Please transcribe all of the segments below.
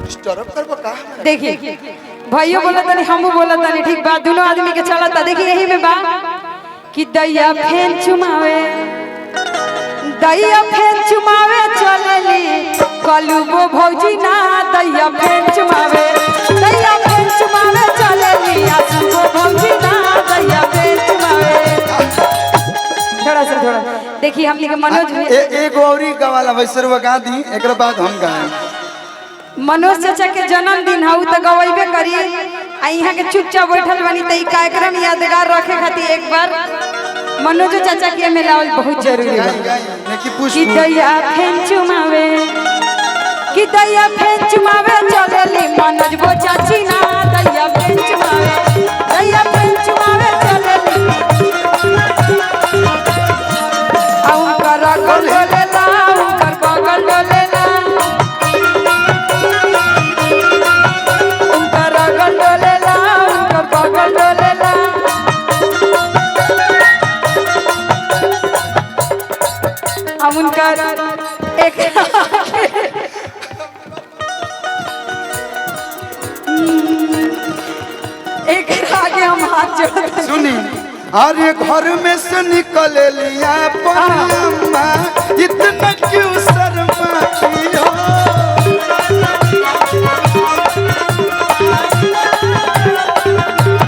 Disturb करबो का। देखिए भाइयों बोला तनी हमहू बोला तनी ठीक बा दोनों आदमी के चलता। देखिए यही में बा कि दैया फेन चुमावे चलेली कलुबो भौजी ना दैया फेन चुमावे चलेली आसुबो भौजी ना दैया फेन चुमावे। थोड़ा देखिए हमनी के मनोज एक औरी गवाला वैसरवा गा दी एकरा बाद हम गाएं। मनोज चाचा के जन्मदिन हउ त गवैबे करी आ यहाँ के चुपचाप बैठल बनी त ई कार्यक्रम यादगार रखे खातिर एक बार मनोज चाचा के में लावल बहुत जरूरी है। कि दैया फेन चुमावे चलेली मनोज वो चाची ना दैया फेन चुमावे चलेली आउ कर गल लेला कर बगल लेला उनका एक आगे हम हाथ जोड़ सुनी अरे घर में से निकल लिया परमा इतना क्यों शर्माती हो।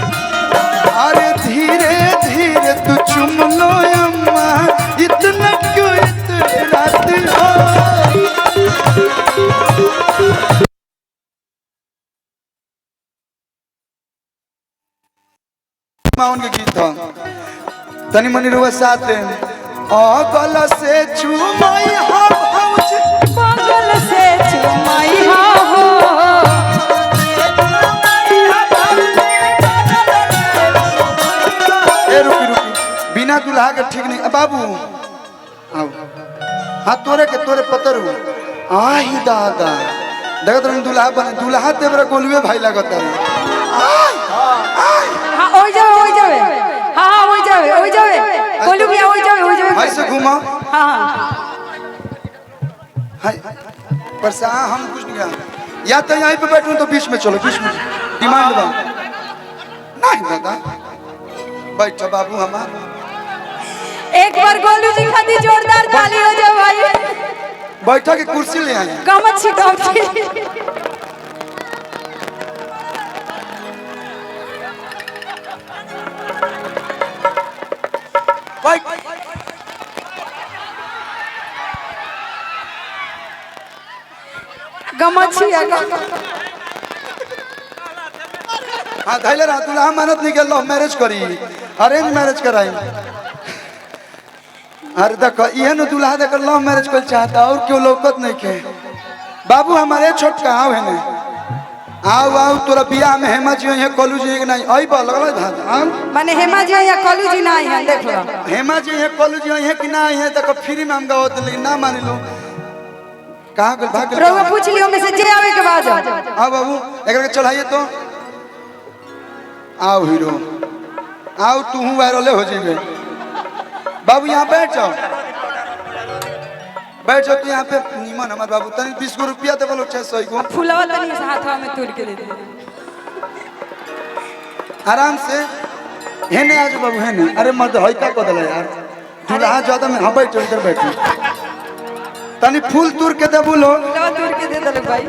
अरे धीरे धीरे तू चुम लो अम्मा इतना क्यों इतराती हो। उनके गीत तनी मनी रुआ साथ गल से चुमाई हो बगल से चुमाई हो रुकी बिना दुल्हा के ठीक नहीं बाबू आओ हाँ तोरे पतर हो आही दादा देखत रही दुल्हा बने दुल्हा तेरा गोलुए भाई लगता है। गोलू भैया हो जावे भाई से घुमा हां हाय पर से हम कुछ नहीं कहा या तो यहीं पे बैठूं तो बीच में चलो बीच में डिमांड बा नहीं दादा बैठो बाबू हमार एक बार गोलू जी खातिर जोरदार ताली हो जाए भाई। बैठा के कुर्सी ले आए गमछी हाँ धैले रहा दुल्हा मानत नहीं के लव मैरिज करी अरेंज मैरिज कराई। अरे देखो ये न दुल्हा देख लव मैरिज कर चाहता और क्यों लौकत नहीं के बाबू हमारे छोटका आओ है ना आओ तोरा बियाह में हेमा जी है कॉलू जी के नहीं आई बा लगल था माने हेमा जी या कॉलू जी नहीं है देख लो हेमा जी है कॉलू जी है कि ना है देखो फ्री में हम गावत लेकिन ना मान लो कहां गल भाग रोवा पूछ लियो में से जे आवे के बाद आओ बाबू एकरा के चढ़ाइए तो आओ हीरो आओ तू वायरल हो जेबे बाबू यहाँ बैठ जाओ तू यहाँ पे नीमन हमारे बाबू तनी 20 रुपया दे बोलो 600 को फुलवा तनी हाथवा में तोड़ के दे दे आराम से है नहीं आज बाबू है नहीं अरे मर्द हई का को दला यार दूल्हा ज्यादा में हां बैठ इधर बैठ तनी फूल तोड़ के दे बोलो फुलवा तोड़ के दे दे भाई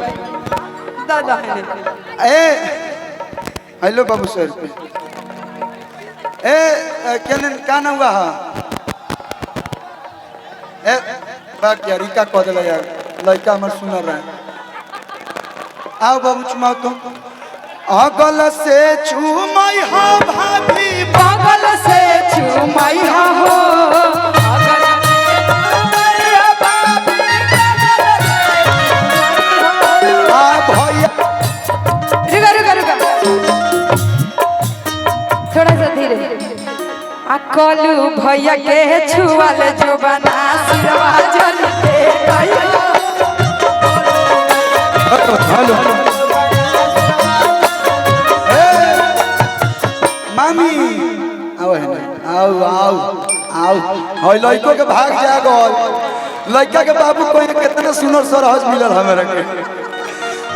दादा है ए हेलो बाबू सर ए केन का ना हुआ ए बात यार का कह देला यार लड़का हमर सुन रहा है आओ बाबू चुमाओ तो अगल से चुमाई हो भाभी बगल से चुमाई हो थोड़ा सा धीरे आ कलू भैया के छुआल जो बना सिरवा जलते हेलो मामी आओ है आओ आओ आओ हई लड़को के भाग जागल लड़का के बाबू कोई कितना सुनर सरहज मिलल हमरा के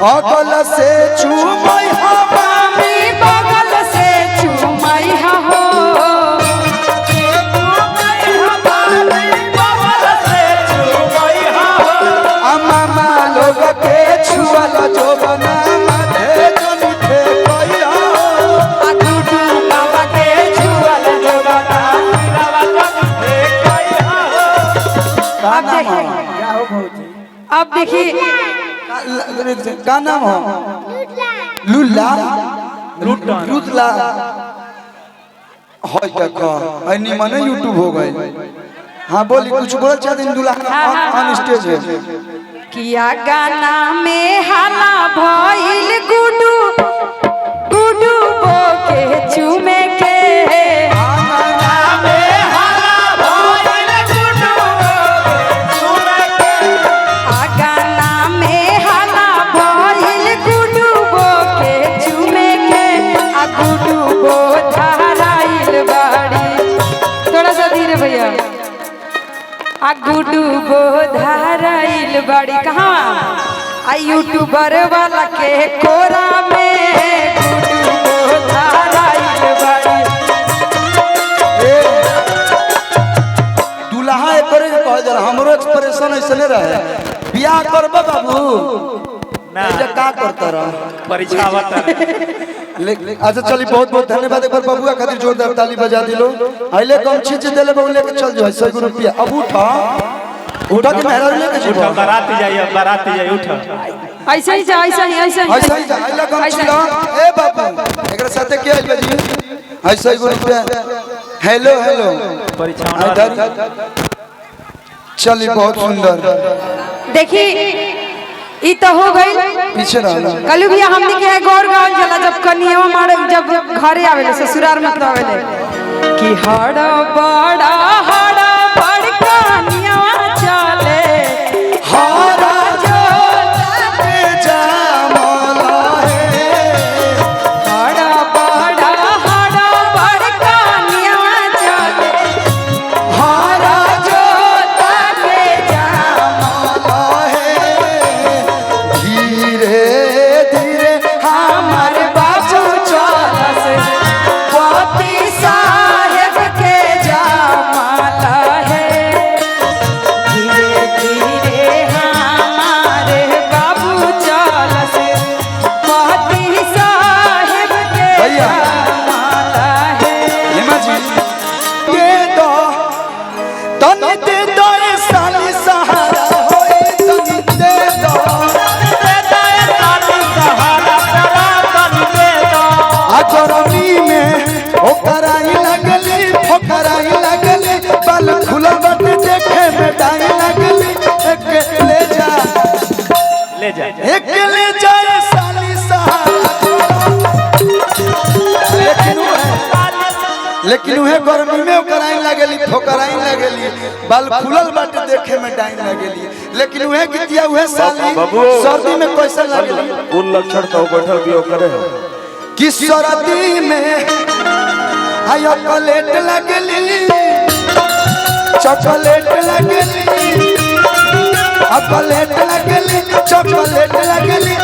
अगल से चूमई मामी बगल से चूमई हो मामा लोग के छुअल जो बना माथे जनी थे कहिया गुडू बाबा के छुअल जो बना। अब देखिए का नाम हो लुल्ला लुल्ला होय तक अन्नी मने यूट्यूब हो गए। हाँ बोली कुछ बोल चाह दिन दूल्हा ऑन स्टेज है किया गाना में हाला भइल गुडू गुडू बो के चूमे के आ गुडू गो धाराइल बड़ी कहाँ आ यूट्यूबर वाला के कोरा में गुडू गो धाराइल बड़ी। दूल्हा करे कह जरा हमरो एक्सप्रेशन ऐसने रहे बियाह करबा बाबू ना का करता रह परीक्षा आवता अच्छा चलिए बहुत बहुत धन्यवाद एक बार बबुआ खातिर जोरदार ताली बजा दिलो आइले कम चीज देले बबू लेके चल जो 100 रुपया अब उठा उठा के मेहरा लेके जो उठा बाराती जाइए उठा ऐसा ही जा ऐसा ही आइले कम चीज ए बाबू एकरा साथे के आइल बजी 100 रुपया हेलो परीक्षा चलिए बहुत सुंदर देखी ई तो हो गई पीछे रहना कलू भैया हमनी के गौर गावल जला जब कन्या मारे जब घरे आवेले ससुराल में तो आवेले कि हड़ बड़ा कन्या चले हारा जो के जामला है हड़ बड़ा कन्या चले हारा जो के जामला है धीरे धीरे हमारे बाजू चलस पति साहेब के जामाला है धीरे धीरे हमारे बाबू चलस पति साहेब के भैया। जामाला है। हेमा जी दे दो तनी दे दो ए साली सहारा होए तनी दे दो आचरनी में ओकराई लगली फोकराई लगली बल खुलल बटे देखे में डाई लगली एक ले जा एक ले जा ए साली सहारा लेकिन उहे गर्मी में ओकराई लगली फोकराई लगली बल खुलल बटे देखे में डाई लगली लेकिन उहे गीतिया उहे साली सर्दी में कैसे लगली कुल लक्षण तो बैठल बियो करे है कि सरदी में आयो चॉकलेट लगली चॉकलेट लगली चॉकलेट लगली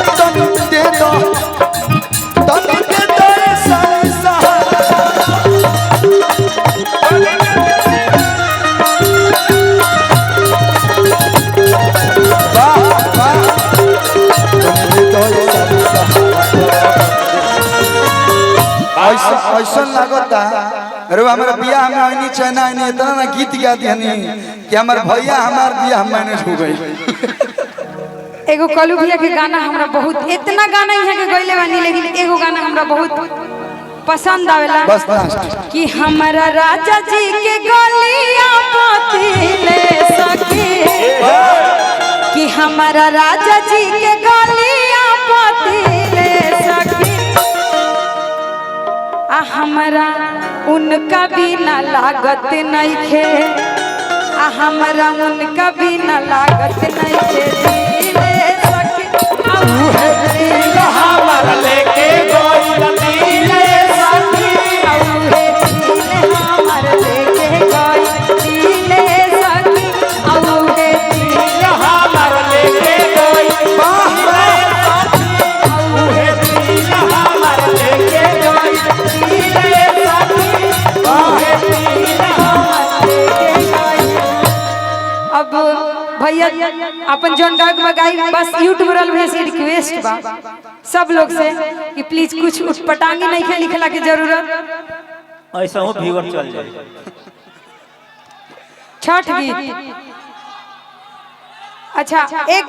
तुम दे दो ए साली सहारा वाह वाह तुम दे दो ए साली सहारा ऐसा लगता अरे हमारा बियाह में आईनी चाइना आईनी इतना ना गीत गा दिहनी कि हमार भैया हमार बियाह मैनेज हो गई एगो कलू भैया के गाना हमरा बहुत इतना गाना यहाँ के गईले बानी लेकिन एगो गाना हमरा बहुत पसंद आवेला बस लास्ट कि हमारा राजा जी के गलिया पतिले सखी कि हमारा राजा जी के गलिया पतिले सखी आ हमरा उनका बिना लागत नहीं खे आ हमरा उनका बिना लागत नहीं खे दिले सखी हमर लेके गोइल दिले सखी औहे दिले हमर लेके गई दिले सखी औहे दिले हमर लेके गोइल वाह वाह भैया अपन जौन गायक बगाई बस यूट्यूब वाल भैया से रिक्वेस्ट बा सब लोग से कि प्लीज कुछ उठपटांगी नहीं खे लिखला की जरूरत ऐसा हो व्यूअर चल जाए छठ गीत अच्छा एक